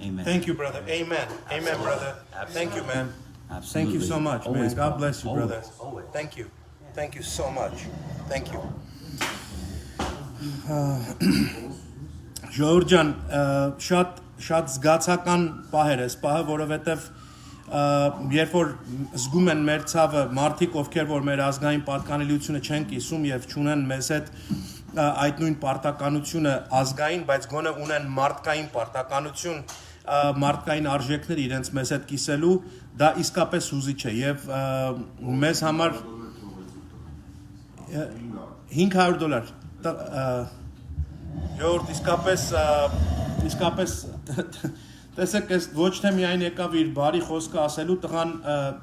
Amen. Thank you, brother. Amen. Amen, brother. Thank you, man. Absolutely. Thank you so much, Always, man. God brother. bless you, Always, brother. always. Thank you. Thank you so much. Thank you. Ժողովրդյան, շատ զգացական պահեր է, պահը, որովհետև երբ որ զգում են մեր ցավը մարդիկ, ովքեր որ մեր ազգային պատկանելիությունը չեն կիսում եւ չունեն մեզ հետ այդ նույն պարտականությունը ազգային, բայց գոնե ունեն մարդկային պարտականություն, մարդկային արժեքներ իրենց մեզ հետ կիսելու, դա իսկապես հուզիչ է եւ մեզ համար $500 Ժողովուրդ իսկապես տեսեք, այս ոչ թե միայն եկավ իր բարի խոսքը ասելու, տղան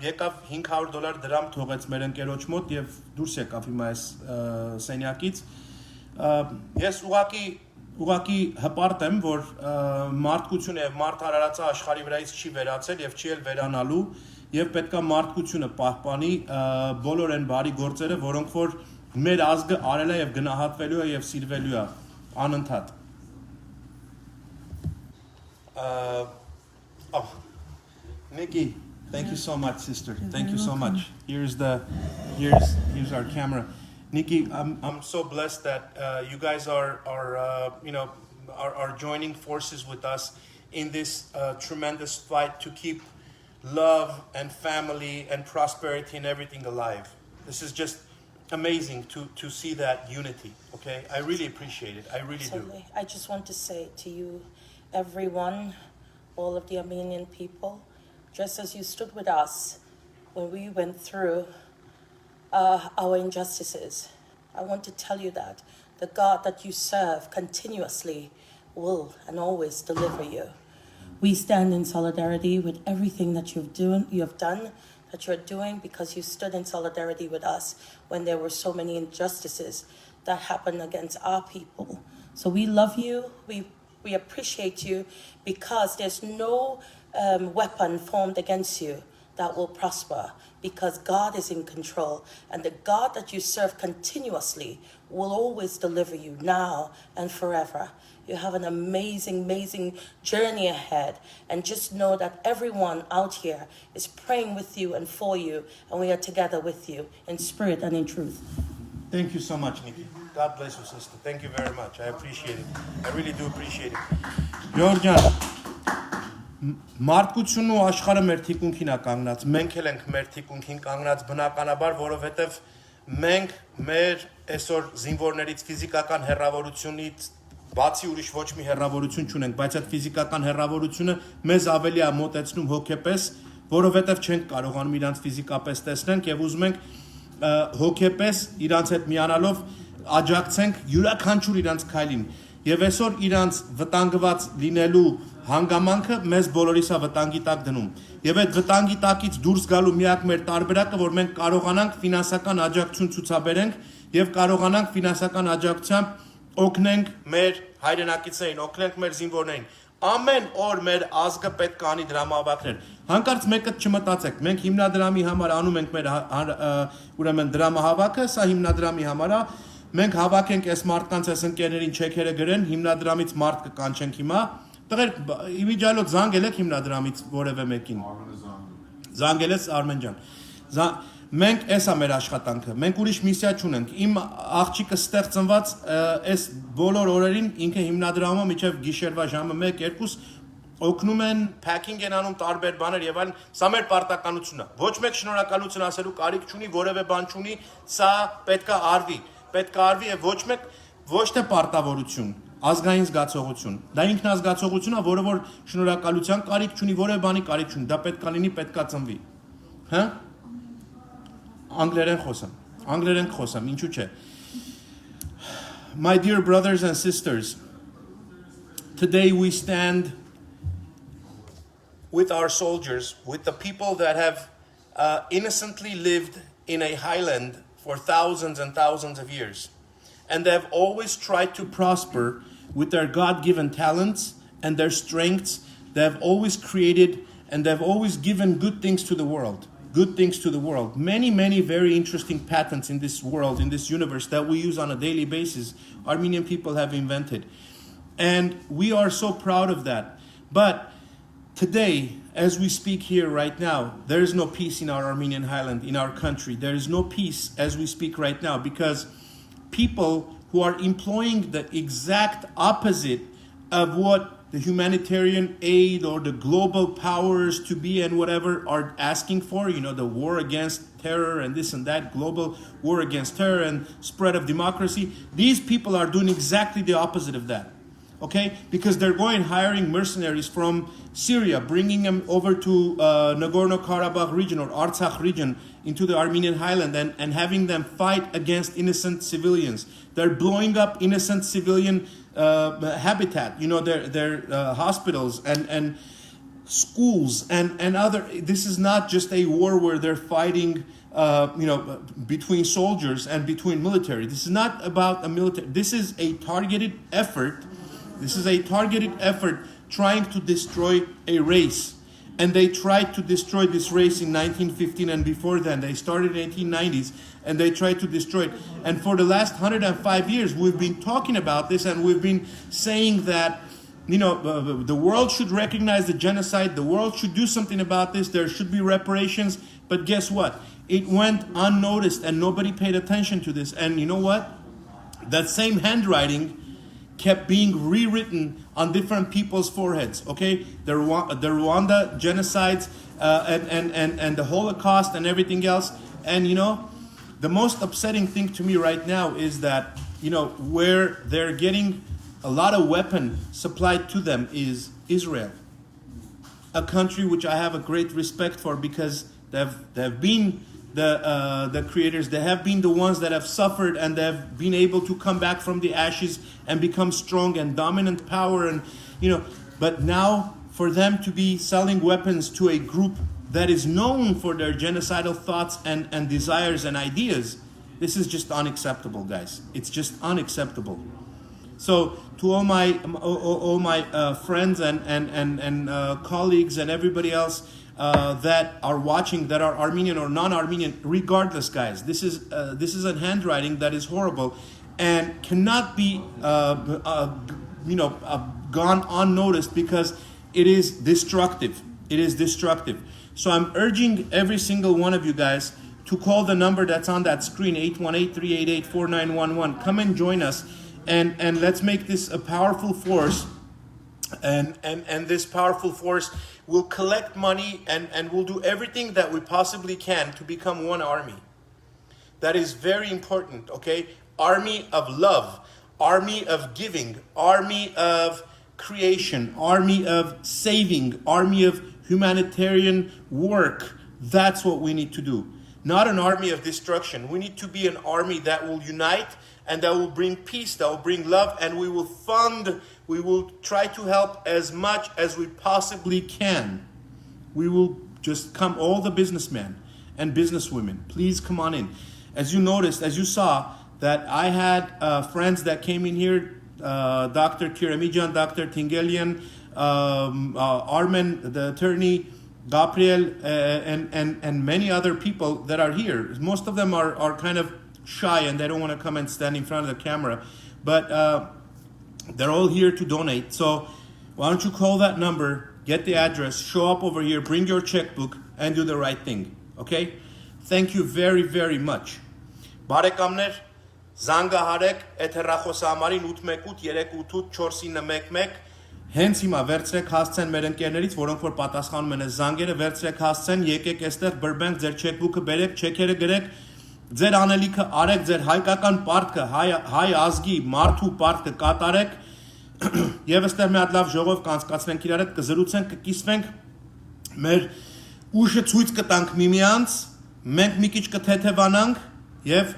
եկավ $500 դրամ թողեց մեր ընկերոջ մոտ եւ դուրս եկավ հիմա այս սենյակից։ Ես ուղղակի հպարտ եմ, որ մարդկությունը եւ մարդարարածը աշխարհի վրայից չի վերացել եւ չի էլ վերանալու եւ պետքա մարդկությունը պահպանի բոլոր այն բարի գործերը, որոնք որ մեր ազգը արել է եւ գնահատվելու է եւ սիրվելու է անընդհատ։ Nikki, thank you so much, sister. Thank you so much. Here's our camera. Nikki, I'm so blessed that you guys are joining forces with us in this tremendous fight to keep love and family and prosperity and everything alive. This is just amazing to see that unity. Okay, I really appreciate it. I really Absolutely. do. I just want to say to you, everyone, all of the Armenian people, just as you stood with us when we went through our injustices, I want to tell you that the God that you serve continuously will and always deliver you. We stand in solidarity with everything that you have done, that you're doing, because you stood in solidarity with us when there were so many injustices that happened against our people. So we love you, we appreciate you, because there's no weapon formed against you that will prosper, because God is in control, and the God that you serve continuously will always deliver you now and forever. You have an amazing journey ahead, and just know that everyone out here is praying with you and for you, and we are together with you in spirit and in truth. Thank you so much, Nikki. God bless you, sister. Thank you very much. I appreciate it. I really do appreciate it. Georgian, մարդկությունն ու աշխարհը մեր թիկունքին է կանգնած, մենք էլ ենք մեր թիկունքին կանգնած բնականաբար, որովհետև մենք մեր այսօր զինվորներից ֆիզիկական հեռավորությունից բացի ուրիշ ոչ մի հեռավորություն չունենք, բայց այդ ֆիզիկական հեռավորությունը մեզ ավելի է մոտեցնում հոգեպես, որովհետև չենք կարողանում իրանց ֆիզիկապես տեսնենք եւ ուզում ենք հոգեպես իրանց հետ միանալով աջակցենք յուրաքանչյուր իրանց քայլին եւ այսօր իրանց վտանգված լինելու հանգամանքը մեզ բոլորիս է վտանգի տակ դնում եւ այդ վտանգի տակից դուրս գալու միակ մեր տարբերակը որ մենք կարողանանք ֆինանսական աջակցություն ցուցաբերենք եւ կարողանանք ֆինանսական աջակցությամբ օգնենք մեր հայրենակիցներին, օգնենք մեր զինվորներին։ Ամեն օր մեր ազգը պետք է անի դրամահավաքներ։ Հանկարծ մեկը չմտածեք, մենք հիմնադրամի համար անում ենք մեր ուրեմն դրամահավաքը, սա հիմնադրամի համար է։ Մենք հավաքենք այս մարդկանց այս ընկերներին չեքերը գրեն, հիմնադրամից մարդ կկանչենք հիմա։ Տղեր, իմիջիալոց զանգել եք հիմնադրամից որևէ մեկին։ Զանգել ես Արմեն ջան։ Մենք էսա մեր աշխատանքը, մենք ուրիշ միսիա չունենք։ Իմ աղջիկը ստեղ ծնված այս բոլոր օրերին ինքը հիմնադրամը միջև գիշերվա ժամը 1-2 օգնում են packing են անում տարբեր բաներ եւ այլն, սա մեր պարտականությունն է։ Ոչ մեկ շնորհակալություն ասելու կարիք չունի, որևէ բան չունի, սա պետքա արվի եւ ոչ մեկ ոչ թե պարտավորություն, ազգային զգացողություն։ Դա ինքնազգացողություն է, որը որ շնորհակալության կարիք չունի, որևէ բանի կարիք չունի, դա պետքա լինի, պետքա ծնվի։ Հա? Անգլերեն խոսամ, ինչու՞ չէ։ My dear brothers and sisters, today we stand with our soldiers, with the people that have innocently lived in a highland for thousands and thousands of years. And they have always tried to prosper with their God-given talents and their strengths. They have always created and they have always given good things to the world. Good things to the world. Many, many very interesting patents in this world, in this universe that we use on a daily basis, Armenian people have invented. And we are so proud of that. But today, as we speak here right now, there is no peace in our Armenian highland, in our country. There is no peace as we speak right now because people who are employing the exact opposite of what the humanitarian aid or the global powers to be and whatever are asking for, the war against terror and this and that, global war against terror and spread of democracy. These people are doing exactly the opposite of that. Okay? Because they're going hiring mercenaries from Syria, bringing them over to Nagorno-Karabakh region or Artsakh region into the Armenian highland and having them fight against innocent civilians. They're blowing up innocent civilian habitat, their hospitals and schools and other. This is not just a war where they're fighting, between soldiers and between military. This is not about a military. This is a targeted effort. This is a targeted effort trying to destroy a race. And they tried to destroy this race in 1915 and before then. They started in the 1890s and they tried to destroy it. And for the last 105 years, we've been talking about this and we've been saying that, the world should recognize the genocide. The world should do something about this. There should be reparations. But guess what? It went unnoticed and nobody paid attention to this. And you know what? That same handwriting kept being rewritten on different people's foreheads, okay? The Rwanda genocides and the Holocaust and everything else. And, the most upsetting thing to me right now is that, where they're getting a lot of weapon supplied to them is Israel, a country which I have a great respect for because they've been the creators. They have been the ones that have suffered and they have been able to come back from the ashes and become strong and dominant power. And but now for them to be selling weapons to a group that is known for their genocidal thoughts and desires and ideas, this is just unacceptable, guys. It's just unacceptable. So to all my friends and colleagues and everybody else that are watching, that are Armenian or non-Armenian, regardless, guys, this is a handwriting that is horrible and cannot be gone unnoticed because it is destructive. It is destructive. So I'm urging every single one of you guys to call the number that's on that screen, 818-388-4911. Come and join us and let's make this a powerful force. And this powerful force will collect money and will do everything that we possibly can to become one army. That is very important, okay? Army of love, army of giving, army of creation, army of saving, army of humanitarian work. That's what we need to do. Not an army of destruction. We need to be an army that will unite and that will bring peace, that will bring love, and we will try to help as much as we possibly can. We will just come, all the businessmen and businesswomen, please come on in. As you noticed, as you saw, that I had friends that came in here, Dr. Kiramijan, Dr. Tingelian, Armen, the attorney, Gabriel, and many other people that are here. Most of them are kind of shy and they don't want to come and stand in front of the camera, but they're all here to donate. So why don't you call that number, get the address, show up over here, bring your checkbook, and do the right thing, okay? Thank you very, very much. Բարեկամներ, զանգահարեք, էթերախոսամարին 818 388 4911, Հենց հիմա վերցրեք հասցեն մեր ընկերներից, որոնք որ պատասխանում են այս զանգերը, վերցրեք հասցեն, եկեք այստեղ Burbank, ձեր չեքբուքը բերեք, չեքերը գրեք, ձեր անելիքը արեք, ձեր հայկական պարտքը, հայ ազգի մարդու պարտքը կատարեք, եւ այստեղ մի հատ լավ ժողով կանցկացնենք իրար հետ, կզրուցենք, կկիսվենք, մեր ուժը ցույց կտանք միմյանց, մենք մի քիչ կթեթևանանք եւ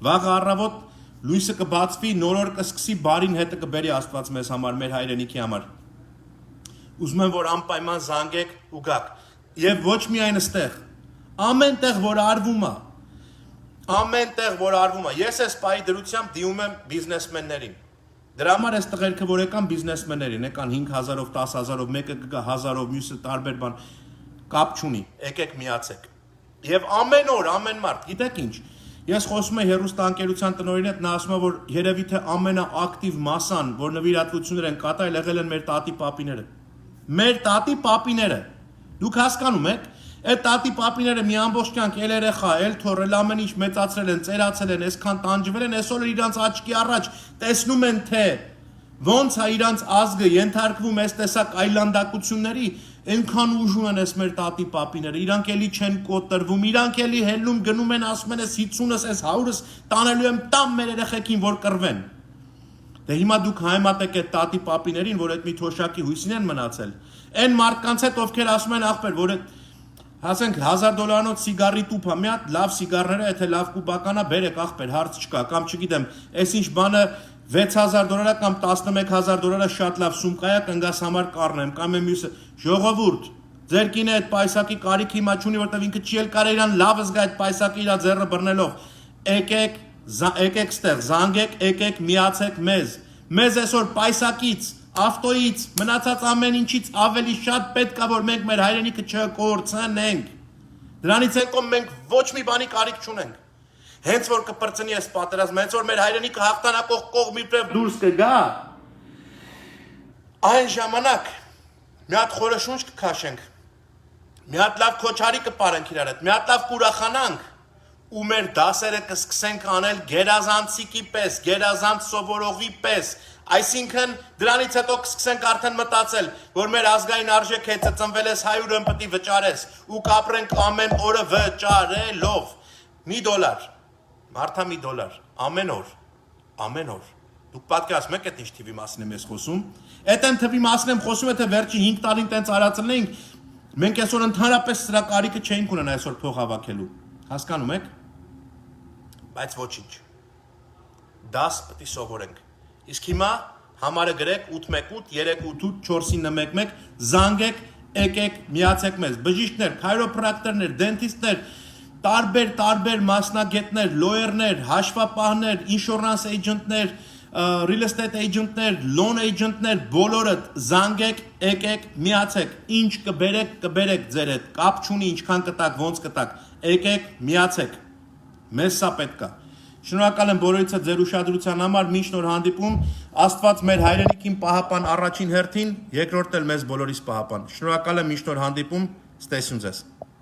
վաղ առավոտ լույսը կբացվի, նոր օր կսկսի, բարին հետը կբերի Աստված մեզ համար, մեր հայրենիքի համար։ Ուզում եմ, որ անպայման զանգեք ու գաք։ Եվ ոչ միայն այստեղ, ամեն տեղ, որ արվում է, ես այս պահի դրությամբ դիում եմ բիզնեսմեններին։ Դրա համար այս տղերքը, որ եկան բիզնեսմեններին, եկան 5,000-ով, 10,000-ով, մեկը կգա 1,000-ով, մյուսը տարբեր բան, կապ չունի, եկեք միացեք։ Եվ ամեն օր, ամեն մարդ, գիտեք ինչ, ես խոսում եմ հեռուստաընկերության տնօրենի հետ, նա ասում է, որ երևի թե ամենաակտիվ մասան, որ նվիրատվություններ են կատարել, եղել են մեր տատի պապիները։ Մեր տատի պապիները։ Դուք հասկանում եք, այդ տատի պապիները մի ամբողջ կյանք էլ երեխա, էլ թոռ, էլ ամեն ինչ մեծացրել են, ծերացել են, այսքան տանջվել են, այսօր իրանց աչքի առաջ տեսնում են թե ոնց է իրանց ազգը ենթարկվում այս տեսակ այլանդակությունների, այնքան ուժ ունեն այս մեր տատի պապիները, իրանք էլի չեն կոտրվում, իրանք էլի հելնում գնում են, ասում են, այս 50-ս, այս 100-ս տանելու եմ տամ մեր երեխեքին, որ կռվեն։ Դե հիմա դուք հայմատեք այդ տատի պապիներին, որ այդ մի թոշակի հույսին են մնացել։ Այն մարդկանց հետ, ովքեր ասում են ախպեր, որ այդ ասենք $1000 սիգարի տուփ է, մի հատ լավ սիգարները, եթե լավ կուբական է, բերեք ախպեր, հարց չկա, կամ չգիտեմ, այս ինչ բանը $6,000 կամ $11,000 շատ լավ սումկա է, կնգաս համար կառնեմ, կամ եմ մյուսը, ժողովուրդ, ձեր կինը այդ պայսակի կարիք հիմա չունի, որտեվ ինքը չի էլ կարա իրան լավ զգա այդ պայսակի իր ձեռը բռնելով, եկեք ստեղ, զանգեք, եկեք միացեք մեզ այսօր պայսակից, ավտոյից, մնացած ամեն ինչից ավելի շատ պետք է, որ մենք մեր հայրենիքը չկորցնենք, դրանից հետո մենք ոչ մի բանի կարիք չունենք, հենց որ կպրծնի այս պատերազմը, հենց որ մեր հայրենիքը հաղթանակող կողմի պրև դուրս կգա, այն ժամանակ մի հատ խորը շունչ կքաշենք, մի հատ լավ քոչարի կպարենք իրար հետ, մի հատ լավ կուրախանանք ու մեր դասերը կսկսենք անել գերազանցիկի պես, գերազանց սովորողի պես, այսինքն դրանից հետո կսկսենք արդեն մտածել, որ մեր ազգային արժեք հետ ծնվել ես 100 պետք է վճարես ու կապրենք ամեն օրը վճարելով $1, մարդա $1, ամեն օր, դուք պատկերացնում եք այդ ինչ թվի մասին եմ ես խոսում, այդ այն թվի մասին եմ խոսում, եթե վերջի 5 տարին տենց արածնեինք, մենք այսօր ընդհանրապես սրա կարիքը չէինք ունենա այսօր փող հավաքելու, հասկանում եք, բայց ոչինչ, դաս պետք է սովորենք, իսկ հիմա համարը գրեք 818, 388, 491, զանգեք, եկեք, միացեք մեզ, բժիշկներ, քայրոպրակտորներ, դենտիստներ, տարբեր մասնագետներ, լոյերներ, հաշվապահներ, ինշորանս էջենտներ, real estate էջենտներ, loan էջենտներ, բոլորը զանգեք, եկեք, միացեք, ինչ կբերեք ձեր հետ, կապ չունի ինչքան կտակ, ոնց կտակ, եկեք, միացեք, մեզ սա պետք է։ Շնորհակալ եմ բոլորիցը ձեր ուշադրության համար, մինչ նոր հանդիպում, Աստված մեր հայրենիքին պահապան առաջին հերթին, երկրորդ էլ մեզ բոլորիս պահապան։ Շնորհակալ եմ, մինչ նոր հանդիպում, ստեսյուն ձեզ։